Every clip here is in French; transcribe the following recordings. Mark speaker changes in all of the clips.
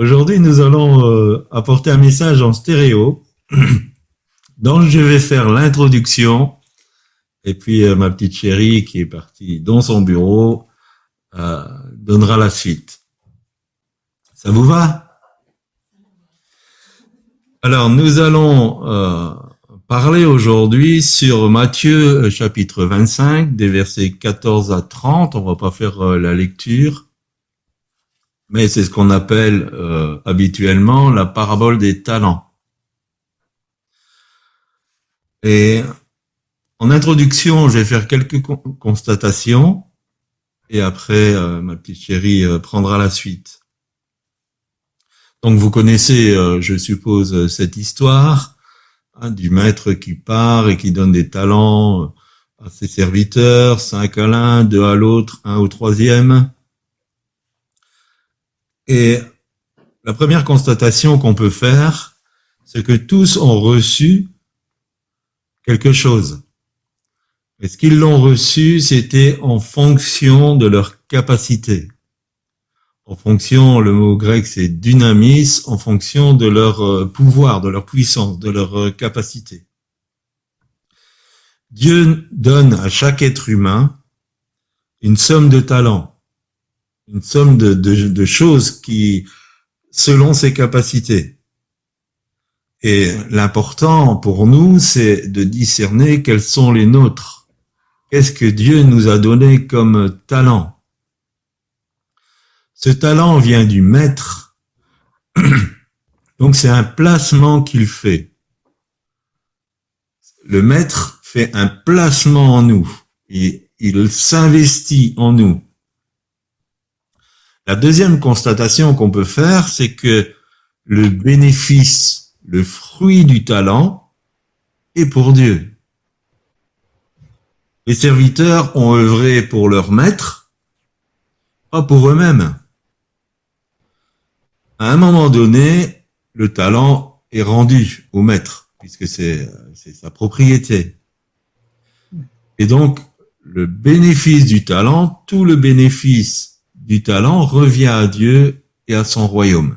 Speaker 1: Aujourd'hui, nous allons apporter un message en stéréo, dont je vais faire l'introduction, et puis ma petite chérie qui est partie dans son bureau donnera la suite. Ça vous va? Alors, nous allons parler aujourd'hui sur Matthieu chapitre 25, des versets 14 à 30. On va pas faire la lecture, mais c'est ce qu'on appelle habituellement la parabole des talents. Et en introduction, je vais faire quelques constatations et après, ma petite chérie prendra la suite. Donc, vous connaissez, je suppose, cette histoire du maître qui part et qui donne des talents à ses serviteurs, 5 à l'un, 2 à l'autre, 1 au troisième. Et la première constatation qu'on peut faire, c'est que tous ont reçu quelque chose. Et ce qu'ils l'ont reçu, c'était en fonction de leur capacité. En fonction, le mot grec c'est dynamis, en fonction de leur pouvoir, de leur puissance, de leur capacité. Dieu donne à chaque être humain une somme de talents, une somme de choses qui, selon ses capacités. Et l'important pour nous, c'est de discerner quels sont les nôtres. Qu'est-ce que Dieu nous a donné comme talent? Ce talent vient du maître. Donc c'est un placement qu'il fait. Le maître fait un placement en nous. Il s'investit en nous. La deuxième constatation qu'on peut faire, c'est que le bénéfice, le fruit du talent est pour Dieu. Les serviteurs ont œuvré pour leur maître, pas pour eux-mêmes. À un moment donné, le talent est rendu au maître, puisque c'est sa propriété. Et donc, le bénéfice du talent, tout le bénéfice du talent revient à Dieu et à son royaume.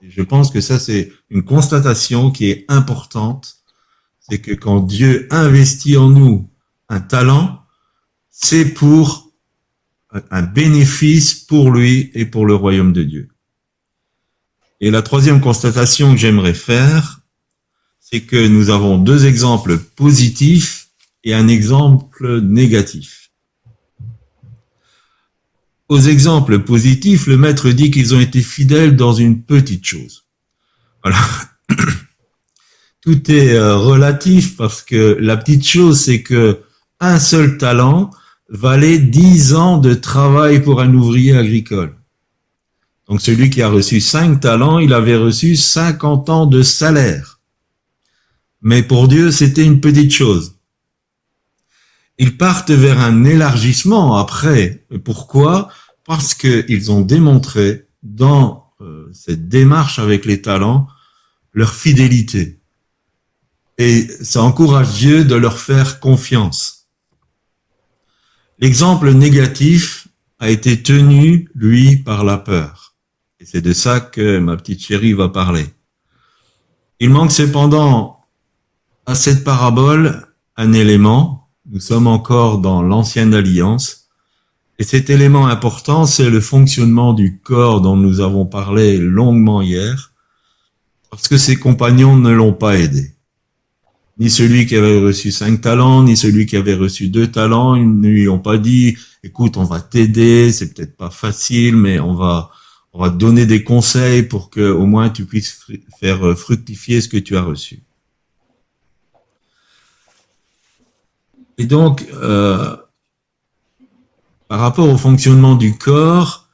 Speaker 1: Et je pense que ça, c'est une constatation qui est importante. C'est que quand Dieu investit en nous un talent, c'est pour un bénéfice pour lui et pour le royaume de Dieu. Et la troisième constatation que j'aimerais faire, c'est que nous avons deux exemples positifs et un exemple négatif. Aux exemples positifs, le maître dit qu'ils ont été fidèles dans une petite chose. Voilà. Tout est relatif parce que la petite chose, c'est que un seul talent valait 10 ans de travail pour un ouvrier agricole. Donc celui qui a reçu 5 talents, il avait reçu 50 ans de salaire. Mais pour Dieu, c'était une petite chose. Ils partent vers un élargissement après. Pourquoi? Parce qu'ils ont démontré dans cette démarche avec les talents leur fidélité. Et ça encourage Dieu de leur faire confiance. L'exemple négatif a été tenu, lui, par la peur. Et c'est de ça que ma petite chérie va parler. Il manque cependant à cette parabole un élément. Nous sommes encore dans l'ancienne alliance. Et cet élément important, c'est le fonctionnement du corps dont nous avons parlé longuement hier, parce que ses compagnons ne l'ont pas aidé. Ni celui qui avait reçu 5 talents, ni celui qui avait reçu 2 talents, ils ne lui ont pas dit, écoute, on va t'aider, c'est peut-être pas facile, mais on va te donner des conseils pour que au moins tu puisses faire fructifier ce que tu as reçu. Et donc, par rapport au fonctionnement du corps,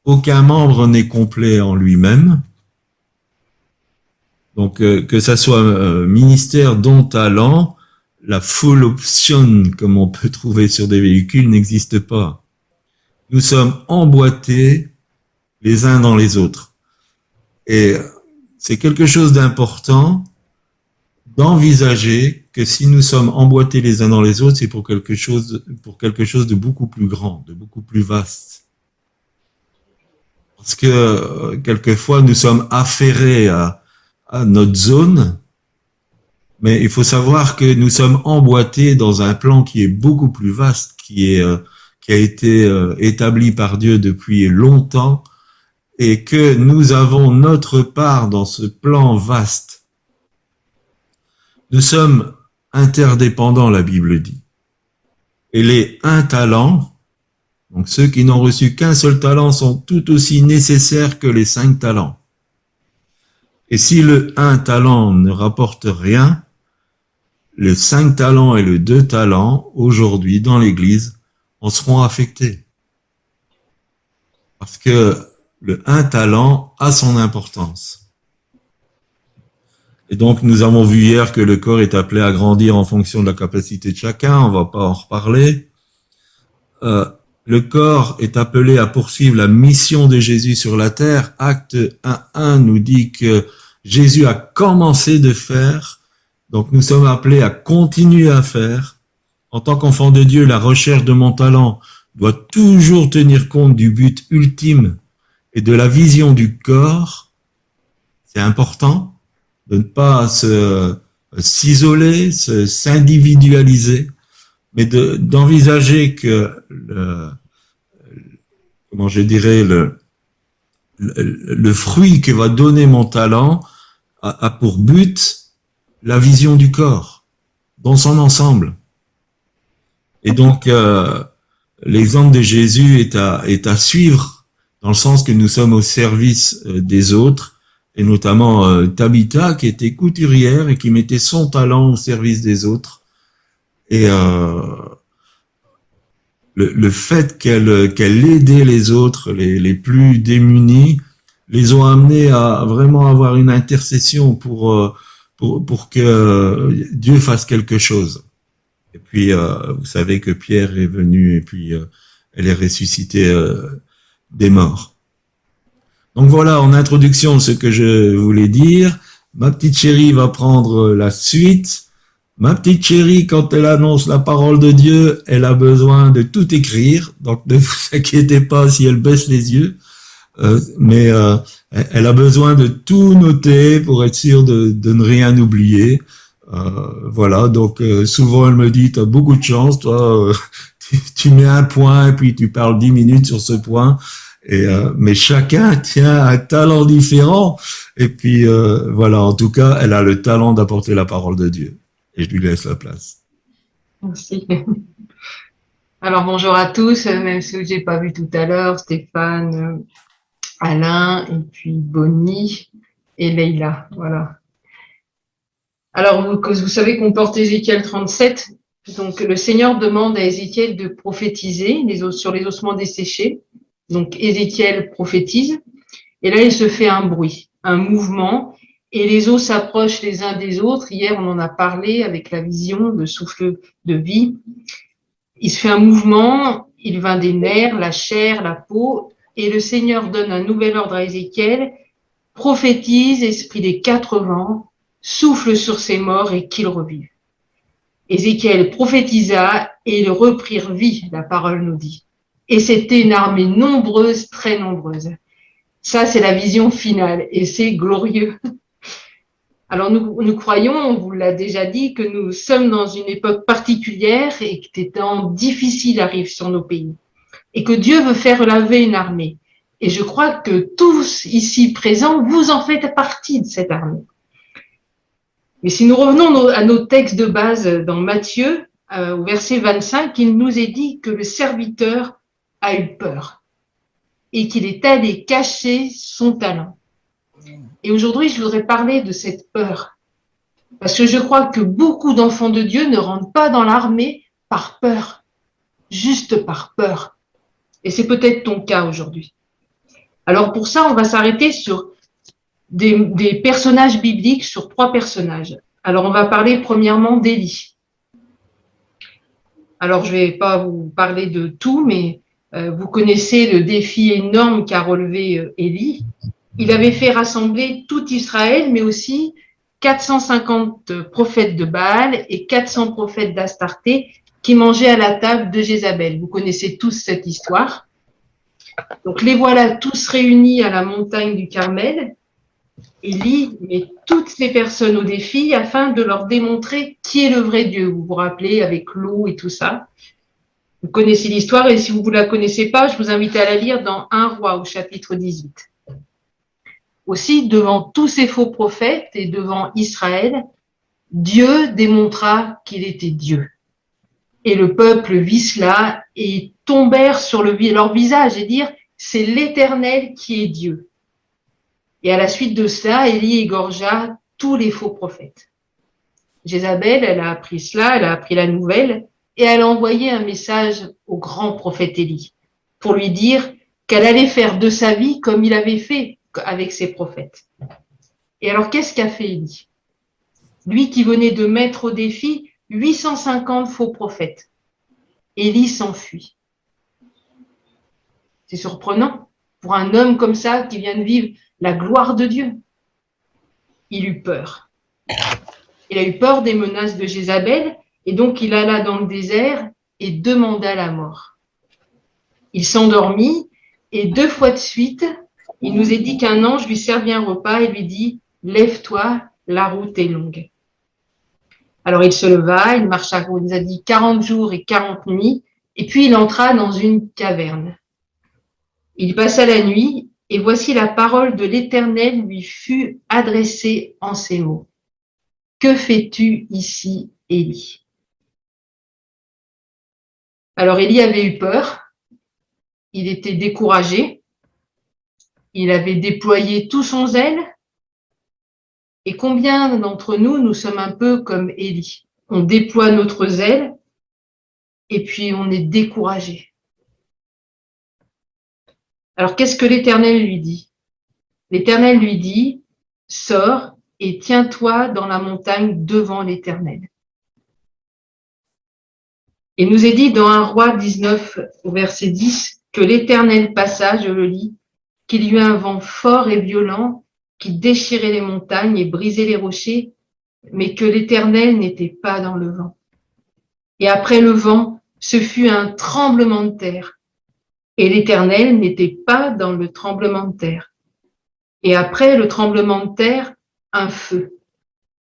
Speaker 1: aucun membre n'est complet en lui-même. Donc, que ça soit ministère, don, talent, la full option, comme on peut trouver sur des véhicules, n'existe pas. Nous sommes emboîtés les uns dans les autres. Et c'est quelque chose d'important d'envisager que si nous sommes emboîtés les uns dans les autres, c'est pour quelque chose de beaucoup plus grand, de beaucoup plus vaste. Parce que quelquefois, nous sommes affairés à notre zone, mais il faut savoir que nous sommes emboîtés dans un plan qui est beaucoup plus vaste, qui a été établi par Dieu depuis longtemps, et que nous avons notre part dans ce plan vaste. Nous sommes interdépendants, la Bible dit. Et les un talent, donc ceux qui n'ont reçu qu'un seul talent, sont tout aussi nécessaires que les 5 talents. Et si le un talent ne rapporte rien, le 5 talents et le 2 talents, aujourd'hui, dans l'Église, en seront affectés. Parce que le un talent a son importance. Et donc, nous avons vu hier que le corps est appelé à grandir en fonction de la capacité de chacun. On va pas en reparler. Le corps est appelé à poursuivre la mission de Jésus sur la terre. Acte 1.1 nous dit que Jésus a commencé de faire. Donc, nous sommes appelés à continuer à faire. En tant qu'enfant de Dieu, la recherche de mon talent doit toujours tenir compte du but ultime et de la vision du corps. C'est important de ne pas s'isoler, s'individualiser, mais d'envisager que comment je dirais, le fruit que va donner mon talent a pour but la vision du corps dans son ensemble. Et donc, l'exemple de Jésus est à suivre dans le sens que nous sommes au service des autres, et notamment Tabitha qui était couturière et qui mettait son talent au service des autres. Et le fait qu'elle aidait les autres, les plus démunis, les ont amenés à vraiment avoir une intercession pour que Dieu fasse quelque chose. Et puis, vous savez que Pierre est venu et puis elle est ressuscitée des morts. Donc voilà, en introduction, ce que je voulais dire. Ma petite chérie va prendre la suite. Ma petite chérie, quand elle annonce la parole de Dieu, elle a besoin de tout écrire. Donc ne vous inquiétez pas si elle baisse les yeux. Mais elle a besoin de tout noter pour être sûre de ne rien oublier. Voilà, donc souvent elle me dit, tu as beaucoup de chance, toi, tu mets un point et puis tu parles 10 minutes sur ce point. Mais chacun tient un talent différent. Et puis voilà, en tout cas, elle a le talent d'apporter la parole de Dieu. Et je lui laisse la place.
Speaker 2: Merci. Alors bonjour à tous, même ceux que j'ai pas vus tout à l'heure, Stéphane, Alain, et puis Bonnie et Leïla. Voilà. Alors vous savez qu'on porte Ézéchiel 37. Donc le Seigneur demande à Ézéchiel de prophétiser sur les ossements desséchés. Donc Ézéchiel prophétise. Et là il se fait un bruit, un mouvement. Et les os s'approchent les uns des autres. Hier, on en a parlé avec la vision, le souffle de vie. Il se fait un mouvement, il vint des nerfs, la chair, la peau, et le Seigneur donne un nouvel ordre à Ézéchiel, prophétise, esprit des 4 vents, souffle sur ces morts et qu'ils revivent. Ézéchiel prophétisa et ils reprirent vie, la parole nous dit. Et c'était une armée nombreuse, très nombreuse. Ça, c'est la vision finale et c'est glorieux. Alors nous croyons, on vous l'a déjà dit, que nous sommes dans une époque particulière et que des temps difficiles arrivent sur nos pays et que Dieu veut faire laver une armée. Et je crois que tous ici présents, vous en faites partie de cette armée. Mais si nous revenons à nos textes de base dans Matthieu, au verset 25, il nous est dit que le serviteur a eu peur et qu'il est allé cacher son talent. Et aujourd'hui, je voudrais parler de cette peur. Parce que je crois que beaucoup d'enfants de Dieu ne rentrent pas dans l'armée par peur, juste par peur. Et c'est peut-être ton cas aujourd'hui. Alors pour ça, on va s'arrêter sur des personnages bibliques, sur 3 personnages. Alors on va parler premièrement d'Élie. Alors je ne vais pas vous parler de tout, mais vous connaissez le défi énorme qu'a relevé Élie. Il avait fait rassembler tout Israël, mais aussi 450 prophètes de Baal et 400 prophètes d'Astarté qui mangeaient à la table de Jézabel. Vous connaissez tous cette histoire. Donc les voilà tous réunis à la montagne du Carmel. Élie met toutes ces personnes au défi afin de leur démontrer qui est le vrai Dieu. Vous vous rappelez avec l'eau et tout ça. Vous connaissez l'histoire et si vous ne la connaissez pas, je vous invite à la lire dans 1 Roi au chapitre 18. Aussi, devant tous ces faux prophètes et devant Israël, Dieu démontra qu'il était Dieu. Et le peuple vit cela et tombèrent sur leur visage et dirent, c'est l'Éternel qui est Dieu. Et à la suite de cela, Élie égorgea tous les faux prophètes. Jézabel, elle a appris cela, elle a appris la nouvelle, et elle a envoyé un message au grand prophète Élie pour lui dire qu'elle allait faire de sa vie comme il avait fait avec ses prophètes. Et alors, qu'est-ce qu'a fait Élie? Lui qui venait de mettre au défi 850 faux prophètes. Élie s'enfuit. C'est surprenant pour un homme comme ça qui vient de vivre la gloire de Dieu. Il eut peur. Il a eu peur des menaces de Jézabel et donc il alla dans le désert et demanda la mort. Il s'endormit et 2 fois de suite, il nous est dit qu'un ange lui servit un repas et lui dit « Lève-toi, la route est longue ». Alors il se leva, il marcha, on nous a dit 40 jours et 40 nuits, et puis il entra dans une caverne. Il passa la nuit, et voici la parole de l'Éternel lui fut adressée en ces mots. Que fais-tu ici, Élie? Alors Élie avait eu peur, il était découragé, il avait déployé tout son zèle. Et combien d'entre nous, nous sommes un peu comme Élie? On déploie notre zèle et puis on est découragé. Alors qu'est-ce que l'Éternel lui dit? L'Éternel lui dit, sors et tiens-toi dans la montagne devant l'Éternel. Il nous est dit dans 1 Roi 19 au verset 10 que l'Éternel passa, je le lis, qu'il y eut un vent fort et violent qui déchirait les montagnes et brisait les rochers, mais que l'Éternel n'était pas dans le vent. Et après le vent, ce fut un tremblement de terre. Et l'Éternel n'était pas dans le tremblement de terre. Et après le tremblement de terre, un feu.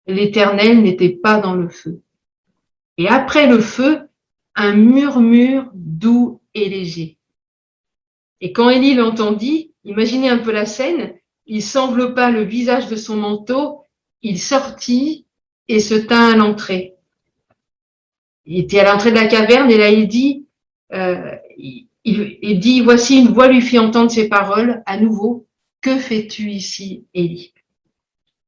Speaker 2: L'Éternel n'était pas dans le feu. Et après le feu, un murmure doux et léger. Et quand Élie l'entendit, imaginez un peu la scène, il s'enveloppa le visage de son manteau, il sortit et se tint à l'entrée. Il était à l'entrée de la caverne et là il dit, voici une voix lui fit entendre ces paroles à nouveau. Que fais-tu ici, Élie?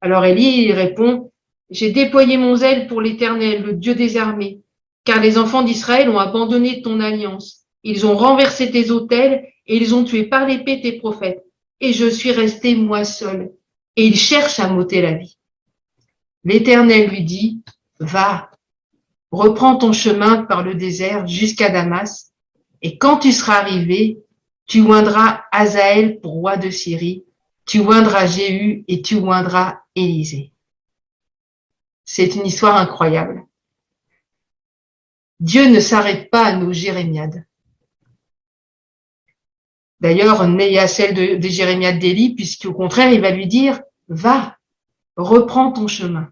Speaker 2: Alors Élie il répond, j'ai déployé mon zèle pour l'Éternel, le Dieu des armées, car les enfants d'Israël ont abandonné ton alliance. Ils ont renversé tes autels et ils ont tué par l'épée tes prophètes. Et je suis resté moi seul. Et ils cherchent à m'ôter la vie. L'Éternel lui dit, va, reprends ton chemin par le désert jusqu'à Damas, et quand tu seras arrivé, tu oindras Hazaël pour roi de Syrie, tu oindras Jéhu et tu oindras Élisée. C'est une histoire incroyable. Dieu ne s'arrête pas à nos jérémiades. D'ailleurs, n'est à celle des jérémiades d'Élie, puisqu'au contraire, il va lui dire, va, reprends ton chemin.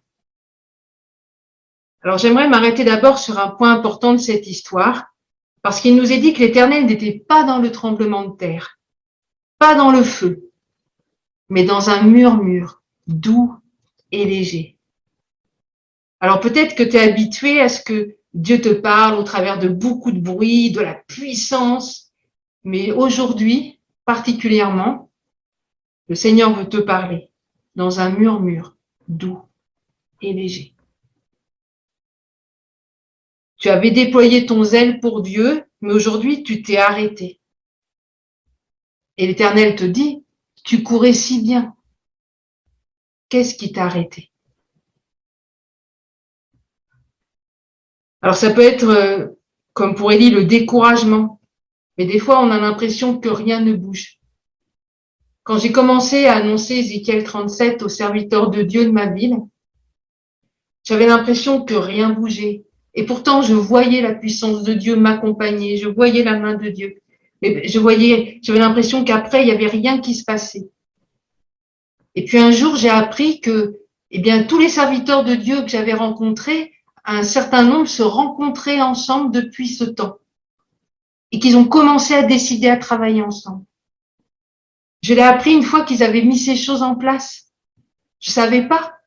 Speaker 2: Alors, j'aimerais m'arrêter d'abord sur un point important de cette histoire, parce qu'il nous est dit que l'Éternel n'était pas dans le tremblement de terre, pas dans le feu, mais dans un murmure doux et léger. Alors, peut-être que tu es habitué à ce que Dieu te parle au travers de beaucoup de bruit, de la puissance, mais aujourd'hui, particulièrement, le Seigneur veut te parler dans un murmure doux et léger. Tu avais déployé ton zèle pour Dieu, mais aujourd'hui, tu t'es arrêté. Et l'Éternel te dit, tu courais si bien. Qu'est-ce qui t'a arrêté? Alors, ça peut être, comme pour Élie, le découragement. Mais des fois, on a l'impression que rien ne bouge. Quand j'ai commencé à annoncer Ézéchiel 37 aux serviteurs de Dieu de ma ville, j'avais l'impression que rien bougeait. Et pourtant, je voyais la puissance de Dieu m'accompagner, je voyais la main de Dieu. Mais j'avais l'impression qu'après, il n'y avait rien qui se passait. Et puis un jour, j'ai appris que, eh bien, tous les serviteurs de Dieu que j'avais rencontrés, un certain nombre se rencontraient ensemble depuis ce temps. Et qu'ils ont commencé à décider à travailler ensemble. Je l'ai appris une fois qu'ils avaient mis ces choses en place. Je savais pas.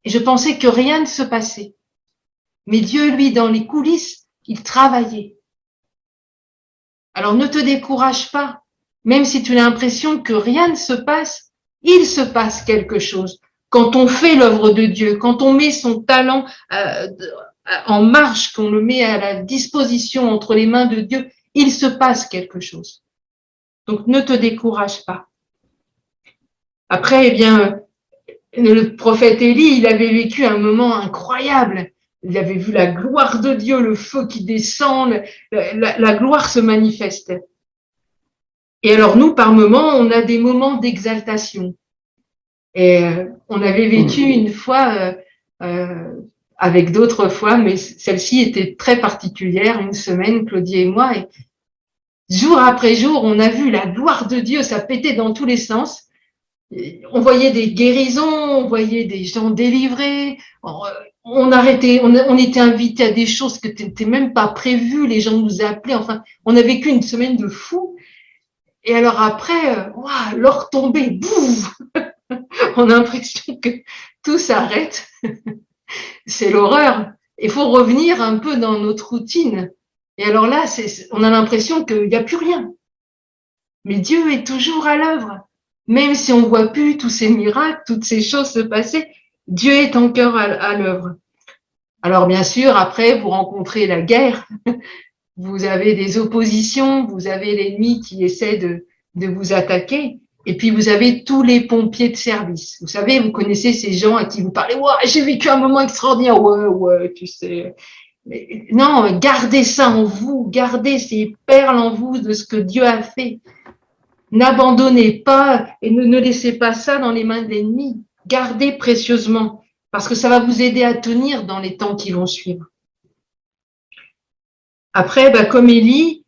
Speaker 2: Et je pensais que rien ne se passait. Mais Dieu, lui, dans les coulisses, il travaillait. Alors ne te décourage pas. Même si tu as l'impression que rien ne se passe, il se passe quelque chose. Quand on fait l'œuvre de Dieu, quand on met son talent en marche, qu'on le met à la disposition entre les mains de Dieu, il se passe quelque chose. Donc ne te décourage pas. Après, eh bien, le prophète Élie, il avait vécu un moment incroyable. Il avait vu la gloire de Dieu, le feu qui descend, la gloire se manifeste. Et alors nous, par moments, on a des moments d'exaltation. Et on avait vécu une fois avec d'autres fois, mais celle-ci était très particulière, une semaine, Claudie et moi, et jour après jour, on a vu la gloire de Dieu, ça pétait dans tous les sens. On voyait des guérisons, on voyait des gens délivrés, on était invités à des choses que t'étais même pas prévues, les gens nous appelaient, enfin, on a vécu une semaine de fou. Et alors après, l'or tombé, bouf, on a l'impression que tout s'arrête. C'est l'horreur. Il faut revenir un peu dans notre routine. Et alors là, on a l'impression qu'il n'y a plus rien. Mais Dieu est toujours à l'œuvre. Même si on ne voit plus tous ces miracles, toutes ces choses se passer, Dieu est encore à l'œuvre. Alors bien sûr, après, vous rencontrez la guerre, vous avez des oppositions, vous avez l'ennemi qui essaie de vous attaquer, et puis vous avez tous les pompiers de service. Vous savez, vous connaissez ces gens à qui vous parlez, ouais, j'ai vécu un moment extraordinaire, ouais, tu sais. Mais non, gardez ça en vous, gardez ces perles en vous de ce que Dieu a fait. N'abandonnez pas et ne laissez pas ça dans les mains de l'ennemi. Gardez précieusement, parce que ça va vous aider à tenir dans les temps qui vont suivre. Après, comme Élie,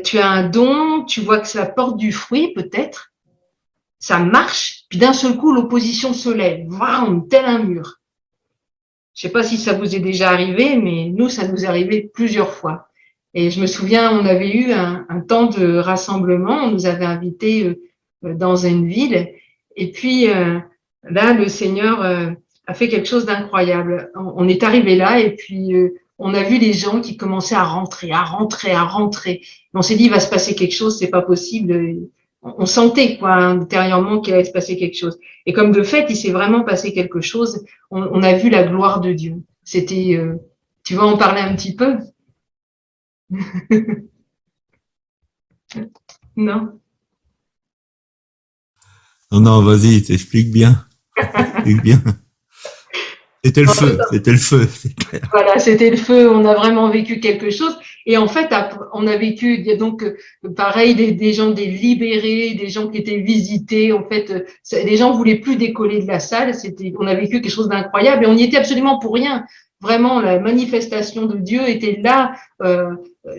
Speaker 2: tu as un don, tu vois que ça porte du fruit peut-être, ça marche, puis d'un seul coup, l'opposition se lève, vroom, tel un mur. Je ne sais pas si ça vous est déjà arrivé, mais nous, ça nous est arrivé plusieurs fois. Et je me souviens, on avait eu un temps de rassemblement, on nous avait invités dans une ville, et puis là, le Seigneur a fait quelque chose d'incroyable. On est arrivé là, et puis on a vu les gens qui commençaient à rentrer. Et on s'est dit, il va se passer quelque chose, c'est pas possible. On sentait quoi intérieurement qu'il allait se passer quelque chose. Et comme de fait, il s'est vraiment passé quelque chose. On a vu la gloire de Dieu. C'était, tu vas en parler un petit peu? Non?
Speaker 1: Non, vas-y, t'expliques bien. Explique bien. C'était le feu, c'est clair.
Speaker 2: Voilà, c'était le feu, on a vraiment vécu quelque chose. Et en fait, on a vécu donc pareil, des gens des libérés, des gens qui étaient visités. En fait, les gens voulaient plus décoller de la salle. On a vécu quelque chose d'incroyable et on n'y était absolument pour rien. Vraiment, la manifestation de Dieu était là,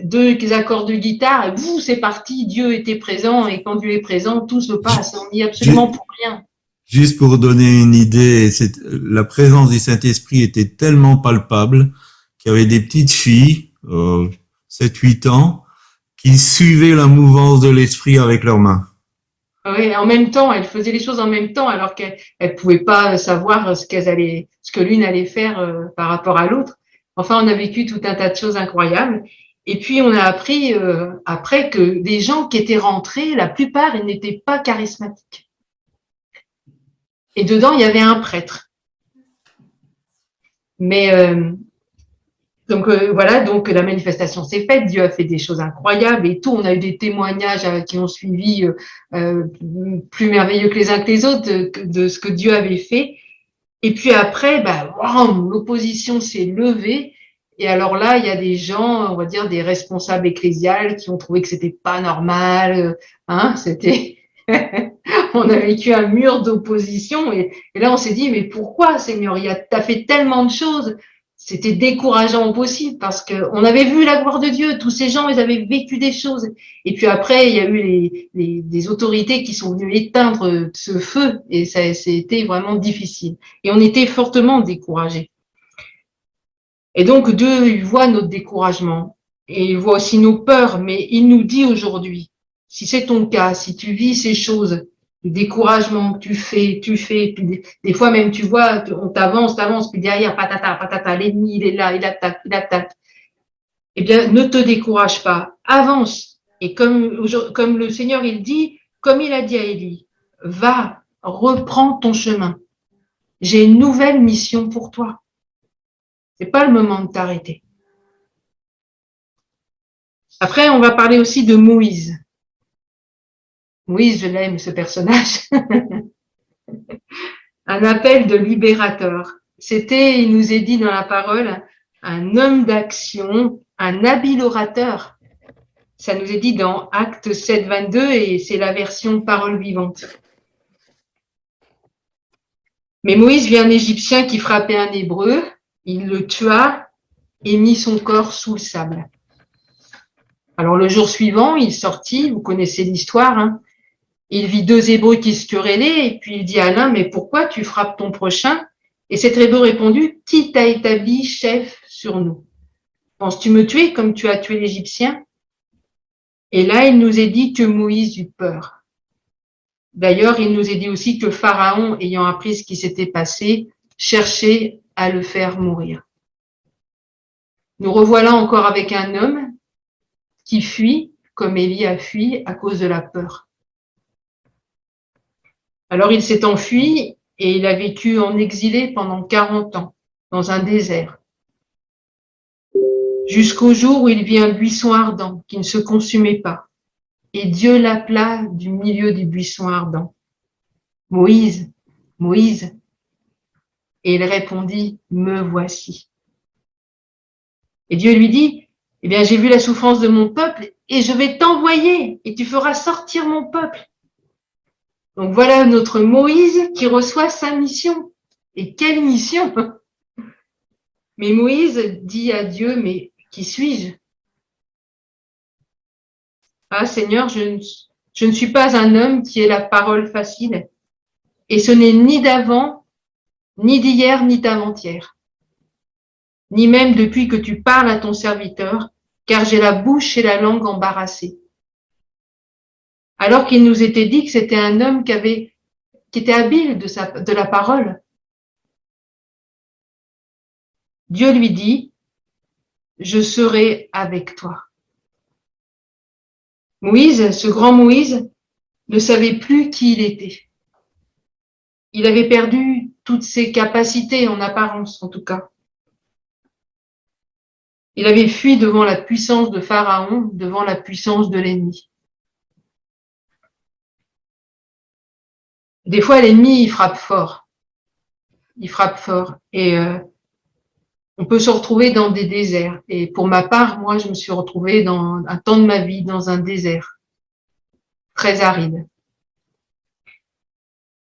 Speaker 2: deux accords de guitare, et boum, c'est parti. Dieu était présent et quand Dieu est présent, tout se passe. On n'y est absolument pour rien.
Speaker 1: Juste pour donner une idée, la présence du Saint-Esprit était tellement palpable qu'il y avait des petites filles, 7-8 ans, qui suivaient la mouvance de l'Esprit avec leurs mains.
Speaker 2: Oui, en même temps, elles faisaient les choses en même temps, alors qu'elles pouvaient pas savoir ce que l'une allait faire par rapport à l'autre. Enfin, on a vécu tout un tas de choses incroyables. Et puis, on a appris après que des gens qui étaient rentrés, la plupart, ils n'étaient pas charismatiques. Et dedans, il y avait un prêtre. Mais donc voilà, donc la manifestation s'est faite, Dieu a fait des choses incroyables et tout. On a eu des témoignages qui ont suivi plus merveilleux que les uns que les autres de ce que Dieu avait fait. Et puis après, l'opposition s'est levée. Et alors là, il y a des gens, on va dire des responsables ecclésiales qui ont trouvé que c'était pas normal. C'était on a vécu un mur d'opposition et là on s'est dit mais pourquoi Seigneur, t'as fait tellement de choses, c'était décourageant au possible parce qu'on avait vu la gloire de Dieu, tous ces gens, ils avaient vécu des choses. Et puis après, il y a eu des autorités qui sont venues éteindre ce feu et c'était vraiment difficile. Et on était fortement découragés. Et donc Dieu, il voit notre découragement et il voit aussi nos peurs, mais il nous dit aujourd'hui, si c'est ton cas, si tu vis ces choses, le découragement que tu fais, puis des fois même tu vois, on t'avance, puis derrière, patata, l'ennemi, il est là, il attaque. Eh bien, ne te décourage pas, avance. Et comme le Seigneur, il dit, comme il a dit à Élie, va, reprends ton chemin. J'ai une nouvelle mission pour toi. C'est pas le moment de t'arrêter. Après, on va parler aussi de Moïse. Moïse, je l'aime, ce personnage. Un appel de libérateur. C'était, il nous est dit dans la parole, un homme d'action, un habile orateur. Ça nous est dit dans Actes 7, 22 et c'est la version parole vivante. Mais Moïse vit un Égyptien qui frappait un Hébreu, il le tua et mit son corps sous le sable. Alors le jour suivant, il sortit, vous connaissez l'histoire, hein, il vit deux Hébreux qui se querellaient et puis il dit à l'un, mais pourquoi tu frappes ton prochain? Et cet Hébreu répondit, qui t'a établi chef sur nous? Penses-tu me tuer comme tu as tué l'Égyptien? Et là, il nous est dit que Moïse eut peur. D'ailleurs, il nous est dit aussi que Pharaon, ayant appris ce qui s'était passé, cherchait à le faire mourir. Nous revoilà encore avec un homme qui fuit, comme Élie a fui, à cause de la peur. Alors il s'est enfui et il a vécu en exilé pendant 40 ans, dans un désert, jusqu'au jour où il vit un buisson ardent qui ne se consumait pas. Et Dieu l'appela du milieu du buisson ardent. Moïse, Moïse. Et il répondit, me voici. Et Dieu lui dit, eh bien, j'ai vu la souffrance de mon peuple et je vais t'envoyer et tu feras sortir mon peuple. Donc voilà notre Moïse qui reçoit sa mission. Et quelle mission! Mais Moïse dit à Dieu, mais qui suis-je? Ah Seigneur, je ne suis pas un homme qui ait la parole facile. Et ce n'est ni d'avant, ni d'hier, ni d'avant-hier. Ni même depuis que tu parles à ton serviteur, car j'ai la bouche et la langue embarrassées. Alors qu'il nous était dit que c'était un homme qui était habile de la parole. Dieu lui dit, je serai avec toi. Moïse, ce grand Moïse, ne savait plus qui il était. Il avait perdu toutes ses capacités en apparence, en tout cas. Il avait fui devant la puissance de Pharaon, devant la puissance de l'ennemi. Des fois, l'ennemi, il frappe fort. Il frappe fort. Et on peut se retrouver dans des déserts. Et pour ma part, moi, je me suis retrouvée dans un temps de ma vie dans un désert très aride.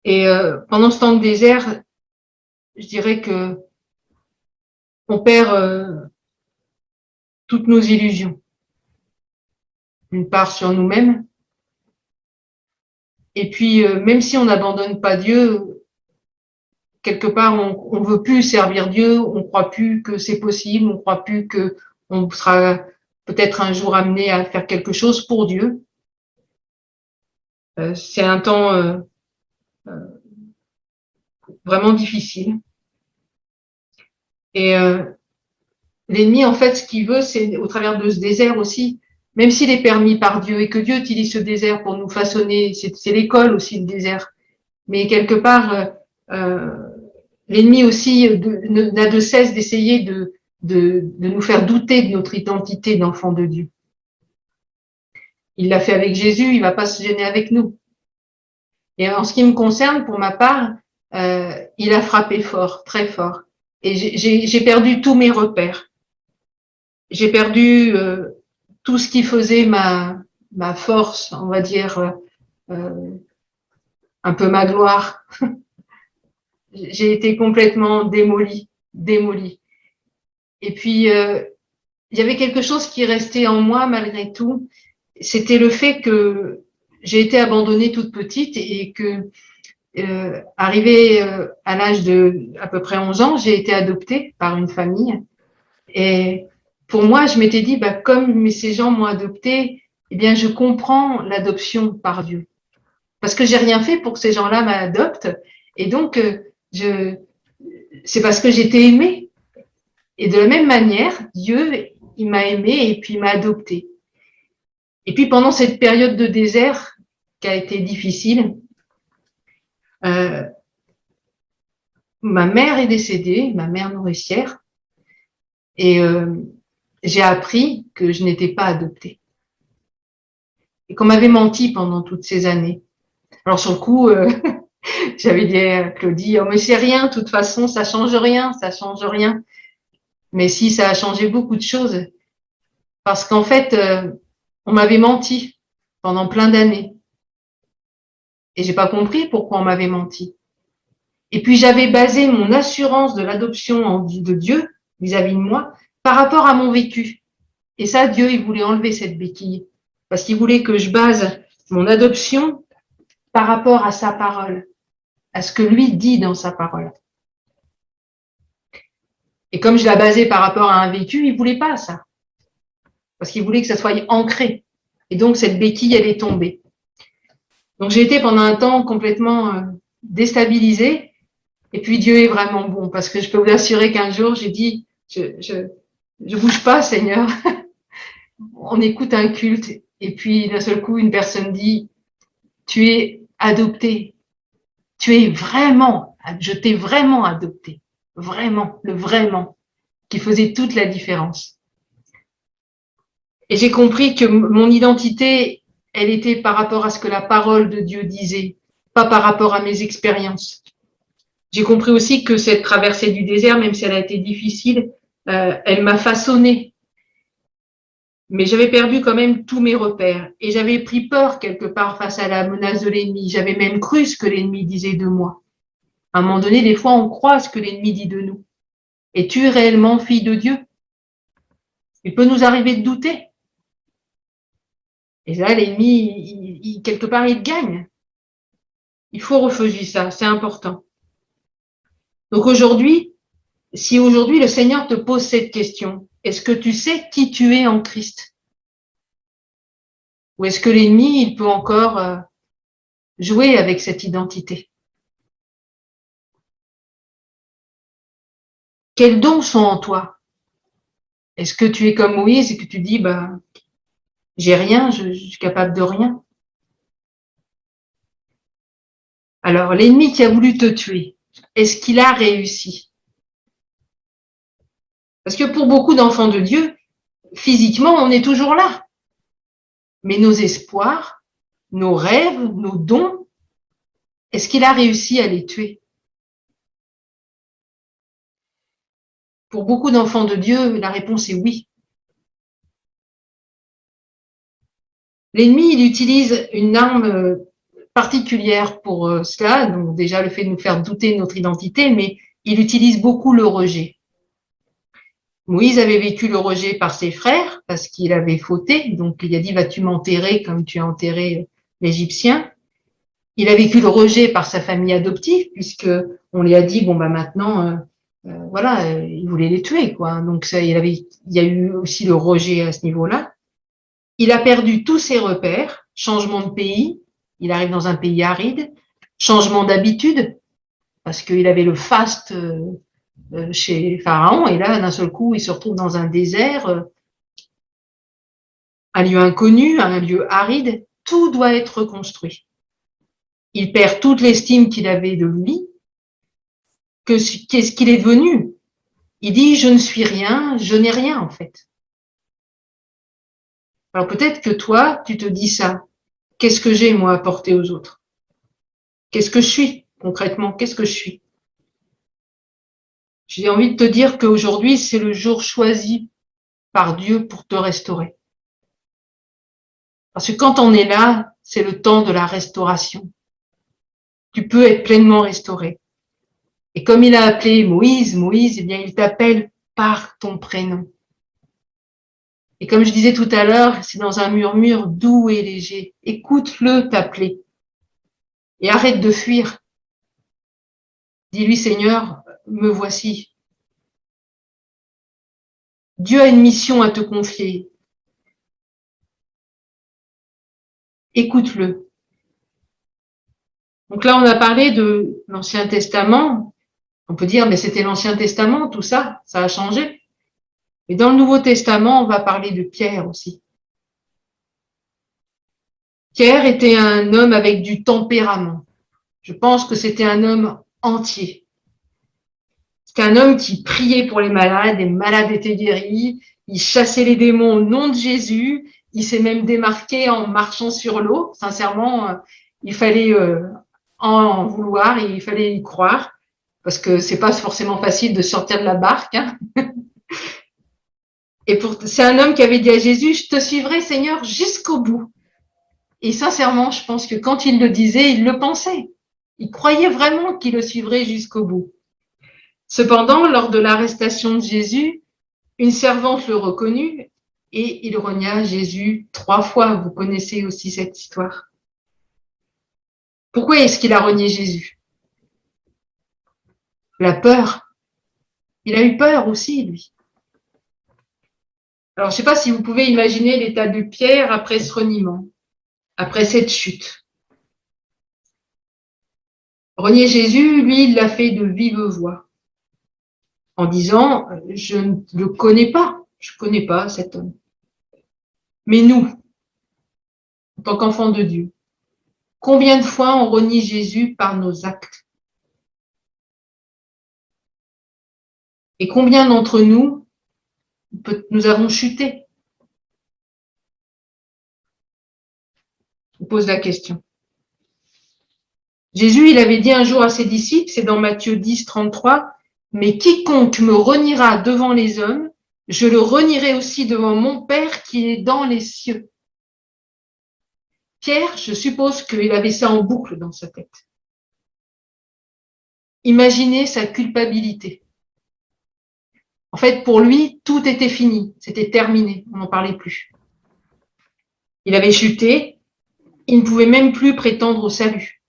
Speaker 2: Et pendant ce temps de désert, je dirais que on perd toutes nos illusions. Une part sur nous-mêmes. Et puis, même si on n'abandonne pas Dieu, quelque part, on veut plus servir Dieu, on croit plus que c'est possible, on croit plus que on sera peut-être un jour amené à faire quelque chose pour Dieu. C'est un temps vraiment difficile. Et l'ennemi, en fait, ce qu'il veut, c'est au travers de ce désert aussi, même s'il est permis par Dieu et que Dieu utilise ce désert pour nous façonner, c'est l'école aussi, le désert. Mais quelque part, l'ennemi aussi n'a de cesse d'essayer de nous faire douter de notre identité d'enfant de Dieu. Il l'a fait avec Jésus, il va pas se gêner avec nous. Et en ce qui me concerne, pour ma part, il a frappé fort, très fort. Et j'ai perdu tous mes repères. J'ai perdu tout ce qui faisait ma force, on va dire, un peu ma gloire. J'ai été complètement démolie. Et puis, il y avait quelque chose qui restait en moi malgré tout. C'était le fait que j'ai été abandonnée toute petite et que, arrivée à l'âge de à peu près 11 ans, j'ai été adoptée par une famille. Et pour moi, je m'étais dit, bah, comme ces gens m'ont adoptée, eh bien, je comprends l'adoption par Dieu. Parce que j'ai rien fait pour que ces gens-là m'adoptent. Et donc, c'est parce que j'étais aimée. Et de la même manière, Dieu, il m'a aimée et puis il m'a adoptée. Et puis pendant cette période de désert qui a été difficile, euh, ma mère est décédée, ma mère nourricière, et j'ai appris que je n'étais pas adoptée. Et qu'on m'avait menti pendant toutes ces années. Alors sur le coup, j'avais dit à Claudie, oh mais c'est rien, de toute façon, ça change rien, ça change rien. Mais si, ça a changé beaucoup de choses. Parce qu'en fait, on m'avait menti pendant plein d'années. Et j'ai pas compris pourquoi on m'avait menti. Et puis j'avais basé mon assurance de l'adoption de Dieu vis-à-vis de moi par rapport à mon vécu. Et ça, Dieu, il voulait enlever cette béquille. Parce qu'il voulait que je base mon adoption par rapport à sa parole, à ce que lui dit dans sa parole. Et comme je l'ai basé par rapport à un vécu, il voulait pas ça. Parce qu'il voulait que ça soit ancré. Et donc, cette béquille, elle est tombée. Donc, j'ai été pendant un temps complètement déstabilisée. Et puis, Dieu est vraiment bon. Parce que je peux vous assurer qu'un jour, j'ai dit, je bouge pas, Seigneur. On écoute un culte. Et puis, d'un seul coup, une personne dit, tu es adopté. Tu es vraiment, je t'ai vraiment adopté. Vraiment, le vraiment, qui faisait toute la différence. Et j'ai compris que mon identité, elle était par rapport à ce que la parole de Dieu disait, pas par rapport à mes expériences. J'ai compris aussi que cette traversée du désert, même si elle a été difficile, elle m'a façonné. Mais j'avais perdu quand même tous mes repères. Et j'avais pris peur quelque part face à la menace de l'ennemi. J'avais même cru ce que l'ennemi disait de moi. À un moment donné, des fois, on croit ce que l'ennemi dit de nous. Es-tu réellement fille de Dieu? Il peut nous arriver de douter. Et là, l'ennemi, quelque part, il gagne. Il faut refuser ça, c'est important. Donc aujourd'hui, si aujourd'hui le Seigneur te pose cette question, est-ce que tu sais qui tu es en Christ? Ou est-ce que l'ennemi, il peut encore jouer avec cette identité? Quels dons sont en toi? Est-ce que tu es comme Moïse et que tu dis, bah, j'ai rien, je suis capable de rien? Alors, l'ennemi qui a voulu te tuer, est-ce qu'il a réussi? Parce que pour beaucoup d'enfants de Dieu, physiquement, on est toujours là. Mais nos espoirs, nos rêves, nos dons, est-ce qu'il a réussi à les tuer? Pour beaucoup d'enfants de Dieu, la réponse est oui. L'ennemi, il utilise une arme particulière pour cela, donc déjà le fait de nous faire douter de notre identité, mais il utilise beaucoup le rejet. Moïse avait vécu le rejet par ses frères parce qu'il avait fauté, donc il a dit vas-tu m'enterrer comme tu as enterré l'Égyptien. Il a vécu le rejet par sa famille adoptive puisque on lui a dit bon bah maintenant voilà, il voulait les tuer quoi. Donc ça, il y a eu aussi le rejet à ce niveau-là. Il a perdu tous ses repères, changement de pays, il arrive dans un pays aride, changement d'habitude parce qu'il avait le faste chez Pharaon, et là, d'un seul coup, il se retrouve dans un désert, un lieu inconnu, un lieu aride, tout doit être reconstruit. Il perd toute l'estime qu'il avait de lui, qu'est-ce qu'il est devenu? Il dit, je ne suis rien, je n'ai rien en fait. Alors peut-être que toi, tu te dis ça. Qu'est-ce que j'ai, moi, à apporter aux autres? Qu'est-ce que je suis, concrètement? Qu'est-ce que je suis? J'ai envie de te dire qu'aujourd'hui, c'est le jour choisi par Dieu pour te restaurer. Parce que quand on est là, c'est le temps de la restauration. Tu peux être pleinement restauré. Et comme il a appelé Moïse, Moïse, eh bien, il t'appelle par ton prénom. Et comme je disais tout à l'heure, c'est dans un murmure doux et léger. Écoute-le t'appeler et arrête de fuir. Dis-lui, Seigneur, me voici. Dieu a une mission à te confier. Écoute-le. Donc là, on a parlé de l'Ancien Testament. On peut dire, mais c'était l'Ancien Testament, tout ça, ça a changé. Et dans le Nouveau Testament, on va parler de Pierre aussi. Pierre était un homme avec du tempérament. Je pense que c'était un homme entier. C'était un homme qui priait pour les malades étaient guéris, il chassait les démons au nom de Jésus, il s'est même démarqué en marchant sur l'eau. Sincèrement, il fallait en vouloir et il fallait y croire, parce que c'est pas forcément facile de sortir de la barque. Hein. Et c'est un homme qui avait dit à Jésus, je te suivrai Seigneur jusqu'au bout. Et sincèrement, je pense que quand il le disait, il le pensait. Il croyait vraiment qu'il le suivrait jusqu'au bout. Cependant, lors de l'arrestation de Jésus, une servante le reconnut et il renia Jésus 3 fois. Vous connaissez aussi cette histoire. Pourquoi est-ce qu'il a renié Jésus? La peur. Il a eu peur aussi, lui. Alors, je ne sais pas si vous pouvez imaginer l'état de Pierre après ce reniement, après cette chute. Renier Jésus, lui, il l'a fait de vive voix, en disant, je ne le connais pas, je ne connais pas cet homme. Mais nous, en tant qu'enfants de Dieu, combien de fois on renie Jésus par nos actes? Et combien d'entre nous, nous avons chuté? Je vous pose la question. Jésus, il avait dit un jour à ses disciples, c'est dans Matthieu 10, 33, « Mais quiconque me reniera devant les hommes, je le renierai aussi devant mon Père qui est dans les cieux. » Pierre, je suppose qu'il avait ça en boucle dans sa tête. Imaginez sa culpabilité. En fait, pour lui, tout était fini, c'était terminé, on n'en parlait plus. Il avait chuté, il ne pouvait même plus prétendre au salut.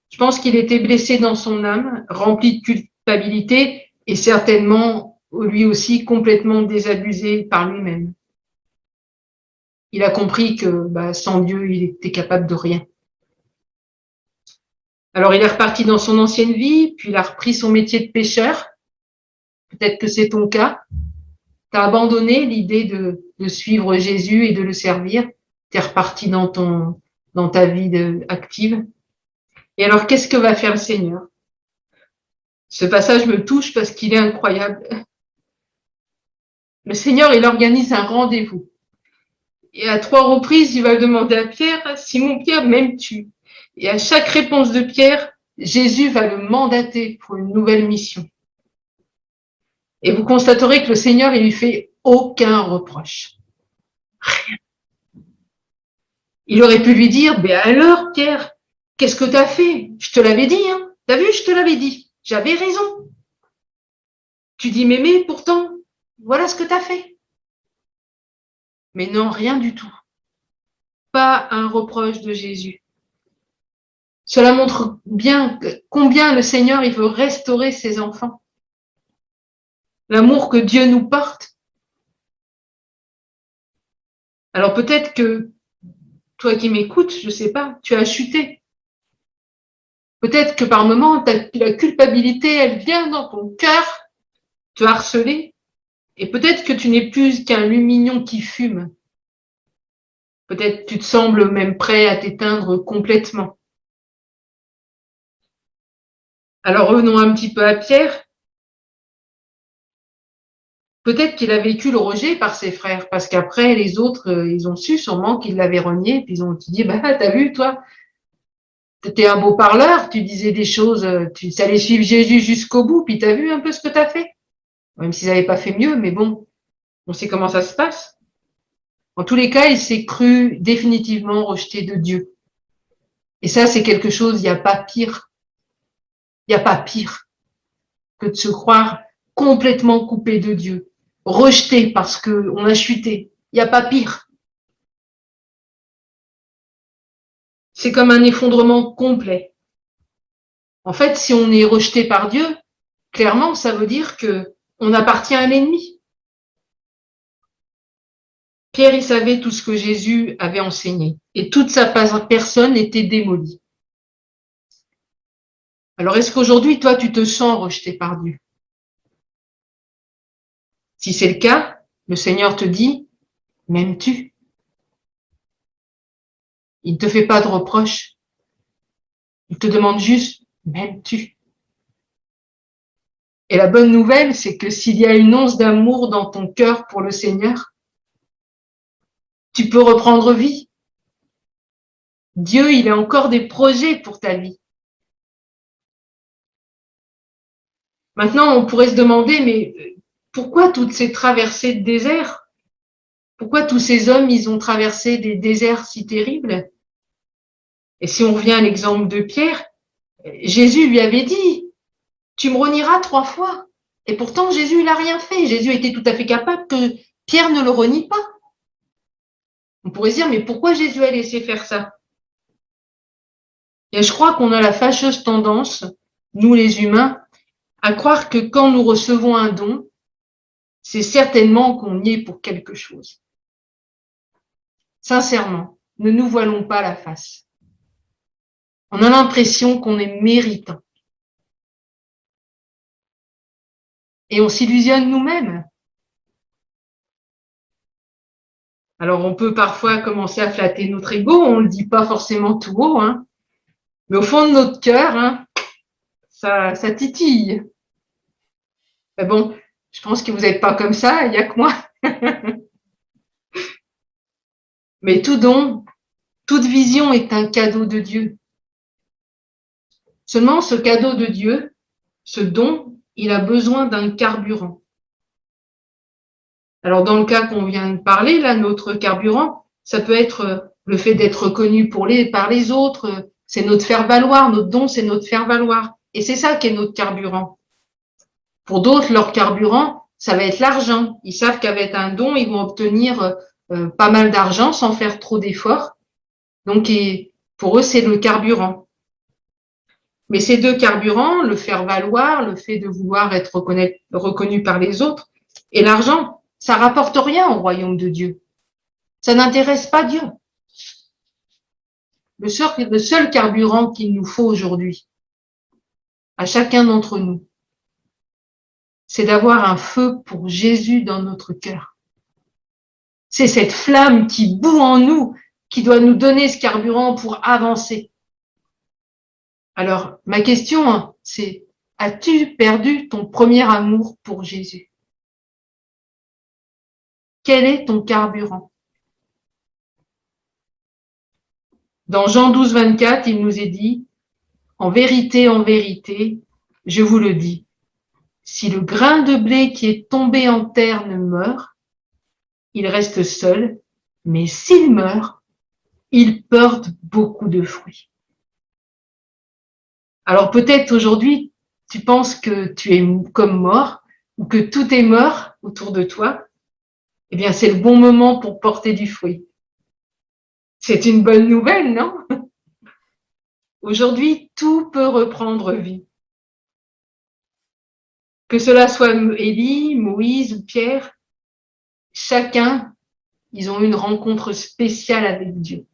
Speaker 2: Je pense qu'il était blessé dans son âme, rempli de culpabilité et certainement, lui aussi, complètement désabusé par lui-même. Il a compris que sans Dieu, il était capable de rien. Alors, il est reparti dans son ancienne vie, puis il a repris son métier de pêcheur. Peut-être que c'est ton cas. Tu as abandonné l'idée de suivre Jésus et de le servir. Tu es reparti dans ta vie active. Et alors, qu'est-ce que va faire le Seigneur? Ce passage me touche parce qu'il est incroyable. Le Seigneur, il organise un rendez-vous. Et à 3 reprises, il va demander à Pierre, « Simon Pierre, m'aimes-tu » Et à chaque réponse de Pierre, Jésus va le mandater pour une nouvelle mission. Et vous constaterez que le Seigneur, il lui fait aucun reproche. Rien. Il aurait pu lui dire, « alors Pierre, qu'est-ce que tu as fait? Je te l'avais dit, hein. T'as vu, je te l'avais dit. J'avais raison. Tu dis m'aimer, pourtant, voilà ce que tu as fait. » Mais non, rien du tout. Pas un reproche de Jésus. Cela montre bien combien le Seigneur il veut restaurer ses enfants. L'amour que Dieu nous porte. Alors peut-être que toi qui m'écoutes, je ne sais pas, tu as chuté. Peut-être que par moments, la culpabilité, elle vient dans ton cœur te harceler. Et peut-être que tu n'es plus qu'un lumignon qui fume. Peut-être tu te sembles même prêt à t'éteindre complètement. Alors revenons un petit peu à Pierre. Peut-être qu'il a vécu le rejet par ses frères, parce qu'après, les autres, ils ont su sûrement qu'il l'avait renié, puis ils ont dit, t'as vu, toi, t'étais un beau parleur, tu disais des choses, tu allais suivre Jésus jusqu'au bout, puis t'as vu un peu ce que t'as fait. Même s'ils n'avaient pas fait mieux, mais bon, on sait comment ça se passe. En tous les cas, il s'est cru définitivement rejeté de Dieu. Et ça, c'est quelque chose, il n'y a pas pire. Il n'y a pas pire. que de se croire complètement coupé de Dieu, rejeté parce qu'on a chuté. Il n'y a pas pire. C'est comme un effondrement complet. En fait, si on est rejeté par Dieu, clairement, ça veut dire qu'on appartient à l'ennemi. Pierre, il savait tout ce que Jésus avait enseigné et toute sa personne était démolie. Alors, est-ce qu'aujourd'hui, toi, tu te sens rejeté par Dieu? Si c'est le cas, le Seigneur te dit, m'aimes-tu? Il ne te fait pas de reproches. Il te demande juste, m'aimes-tu? Et la bonne nouvelle, c'est que s'il y a une once d'amour dans ton cœur pour le Seigneur, tu peux reprendre vie. Dieu, il a encore des projets pour ta vie. Maintenant, on pourrait se demander, mais pourquoi toutes ces traversées de désert? Pourquoi tous ces hommes, ils ont traversé des déserts si terribles? Et si on revient à l'exemple de Pierre, Jésus lui avait dit, tu me renieras 3 fois. Et pourtant, Jésus, il n'a rien fait. Jésus était tout à fait capable que Pierre ne le renie pas. On pourrait se dire, mais pourquoi Jésus a laissé faire ça? Et je crois qu'on a la fâcheuse tendance, nous les humains, à croire que quand nous recevons un don, c'est certainement qu'on y est pour quelque chose. Sincèrement, ne nous voilons pas la face. On a l'impression qu'on est méritant. Et on s'illusionne nous-mêmes. Alors, on peut parfois commencer à flatter notre ego, on ne le dit pas forcément tout haut, hein, mais au fond de notre cœur, hein, ça titille. Mais bon, je pense que vous n'êtes pas comme ça, il n'y a que moi. Mais tout don, toute vision est un cadeau de Dieu. Seulement, ce cadeau de Dieu, ce don, il a besoin d'un carburant. Alors, dans le cas qu'on vient de parler, là, notre carburant, ça peut être le fait d'être reconnu par les autres, c'est notre faire-valoir, notre don, c'est notre faire-valoir. Et c'est ça qui est notre carburant. Pour d'autres, leur carburant, ça va être l'argent. Ils savent qu'avec un don, ils vont obtenir pas mal d'argent sans faire trop d'efforts. Donc, pour eux, c'est le carburant. Mais ces deux carburants, le faire valoir, le fait de vouloir être reconnu par les autres, et l'argent, ça rapporte rien au royaume de Dieu. Ça n'intéresse pas Dieu. Le seul carburant qu'il nous faut aujourd'hui, à chacun d'entre nous, c'est d'avoir un feu pour Jésus dans notre cœur. C'est cette flamme qui bout en nous, qui doit nous donner ce carburant pour avancer. Alors, ma question, c'est, as-tu perdu ton premier amour pour Jésus? Quel est ton carburant? Dans Jean 12, 24, il nous est dit, en vérité, je vous le dis, si le grain de blé qui est tombé en terre ne meurt, il reste seul, mais s'il meurt, il porte beaucoup de fruits. Alors peut-être aujourd'hui, tu penses que tu es comme mort ou que tout est mort autour de toi. Eh bien, c'est le bon moment pour porter du fruit. C'est une bonne nouvelle, non? Aujourd'hui, tout peut reprendre vie. Que cela soit Élie, Moïse ou Pierre, chacun, ils ont eu une rencontre spéciale avec Dieu.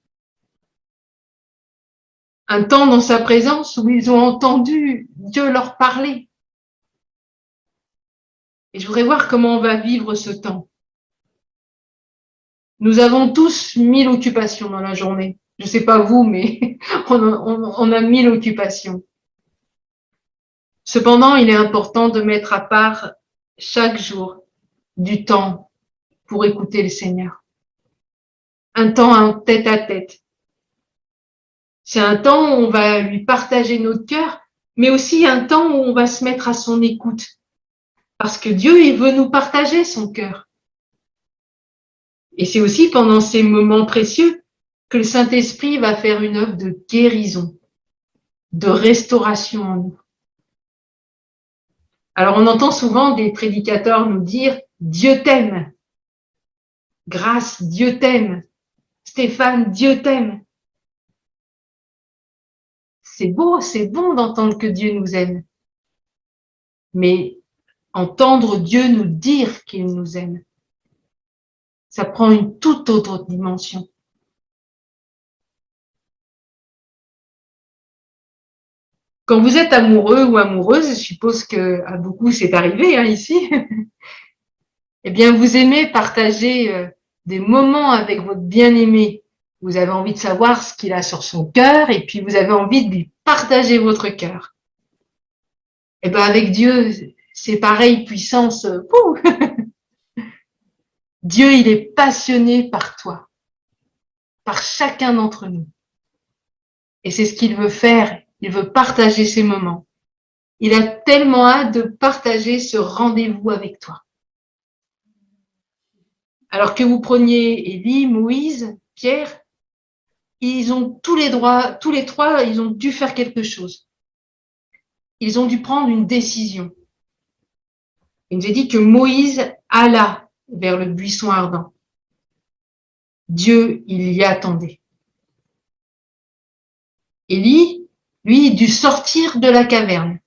Speaker 2: Un temps dans sa présence où ils ont entendu Dieu leur parler. Et je voudrais voir comment on va vivre ce temps. Nous avons tous 1000 occupations dans la journée. Je ne sais pas vous, mais on a 1000 occupations. Cependant, il est important de mettre à part chaque jour du temps pour écouter le Seigneur. Un temps en tête à tête. C'est un temps où on va lui partager notre cœur, mais aussi un temps où on va se mettre à son écoute. Parce que Dieu, il veut nous partager son cœur. Et c'est aussi pendant ces moments précieux que le Saint-Esprit va faire une œuvre de guérison, de restauration en nous. Alors, on entend souvent des prédicateurs nous dire « Dieu t'aime »,« Grâce, Dieu t'aime »,« Stéphane, Dieu t'aime ». C'est beau, c'est bon d'entendre que Dieu nous aime. Mais entendre Dieu nous dire qu'il nous aime, ça prend une toute autre dimension. Quand vous êtes amoureux ou amoureuse, je suppose qu'à beaucoup c'est arrivé ici, eh bien vous aimez partager des moments avec votre bien-aimé. Vous avez envie de savoir ce qu'il a sur son cœur et puis vous avez envie de lui partager votre cœur. Eh bien avec Dieu, c'est pareil, puissance. Dieu, il est passionné par toi, par chacun d'entre nous. Et c'est ce qu'il veut faire. Il veut partager ces moments. Il a tellement hâte de partager ce rendez-vous avec toi. Alors que vous preniez Élie, Moïse, Pierre, ils ont tous les trois, ils ont dû faire quelque chose. Ils ont dû prendre une décision. Il nous est dit que Moïse alla vers le buisson ardent. Dieu, il y attendait. Élie, lui, il dut sortir de la caverne.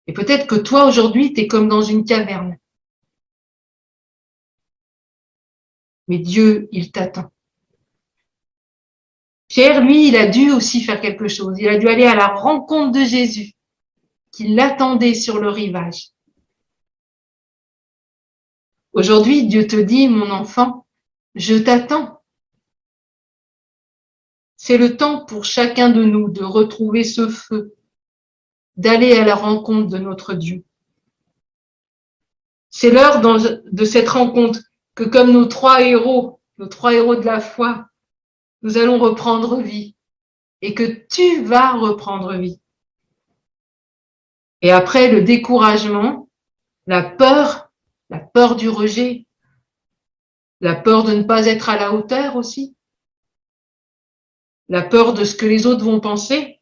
Speaker 2: Et peut-être que toi, aujourd'hui, tu es comme dans une caverne. Mais Dieu, il t'attend. Pierre, lui, il a dû aussi faire quelque chose. Il a dû aller à la rencontre de Jésus, qui l'attendait sur le rivage. Aujourd'hui, Dieu te dit, mon enfant, je t'attends. C'est le temps pour chacun de nous de retrouver ce feu, d'aller à la rencontre de notre Dieu. C'est l'heure de cette rencontre que comme nos trois héros de la foi, nous allons reprendre vie et que tu vas reprendre vie. Et après le découragement, la peur du rejet, la peur de ne pas être à la hauteur aussi, la peur de ce que les autres vont penser,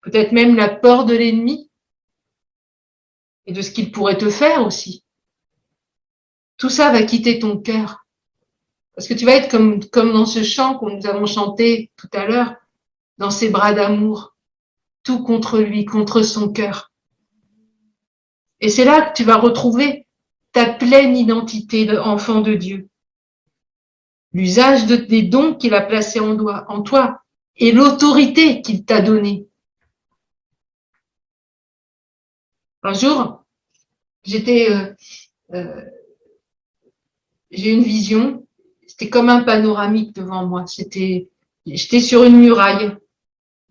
Speaker 2: peut-être même la peur de l'ennemi et de ce qu'il pourrait te faire aussi. Tout ça va quitter ton cœur. Parce que tu vas être comme dans ce chant que nous avons chanté tout à l'heure, dans ses bras d'amour, tout contre lui, contre son cœur. Et c'est là que tu vas retrouver ta pleine identité d'enfant de Dieu. L'usage des dons qu'il a placés en toi et l'autorité qu'il t'a donnée. Un jour, j'ai une vision, c'était comme un panoramique devant moi. J'étais sur une muraille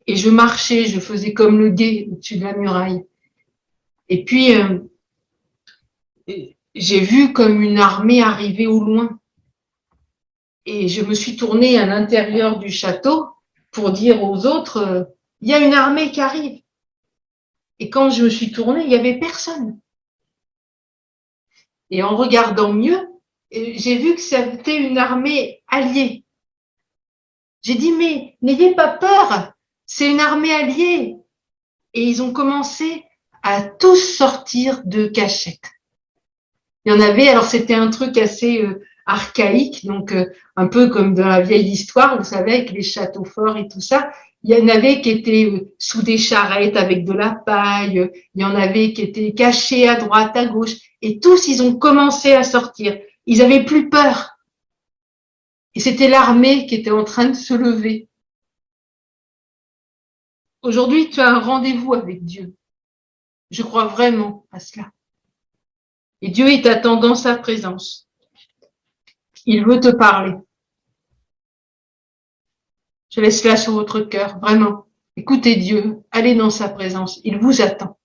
Speaker 2: et je marchais, je faisais comme le guet au-dessus de la muraille. Et puis, j'ai vu comme une armée arriver au loin. Et je me suis tournée à l'intérieur du château pour dire aux autres, il y a une armée qui arrive. Et quand je me suis tournée, il n'y avait personne. Et en regardant mieux, j'ai vu que c'était une armée alliée. J'ai dit, mais n'ayez pas peur, c'est une armée alliée. Et ils ont commencé à tous sortir de cachette. Il y en avait, alors c'était un truc assez archaïque, donc un peu comme dans la vieille histoire, vous savez, avec les châteaux forts et tout ça. Il y en avait qui étaient sous des charrettes avec de la paille, il y en avait qui étaient cachés à droite, à gauche, et tous, ils ont commencé à sortir. Ils avaient plus peur. Et c'était l'armée qui était en train de se lever. Aujourd'hui, tu as un rendez-vous avec Dieu. Je crois vraiment à cela. Et Dieu, il t'attend dans sa présence. Il veut te parler. Je laisse cela sur votre cœur, vraiment. Écoutez Dieu, allez dans sa présence. Il vous attend.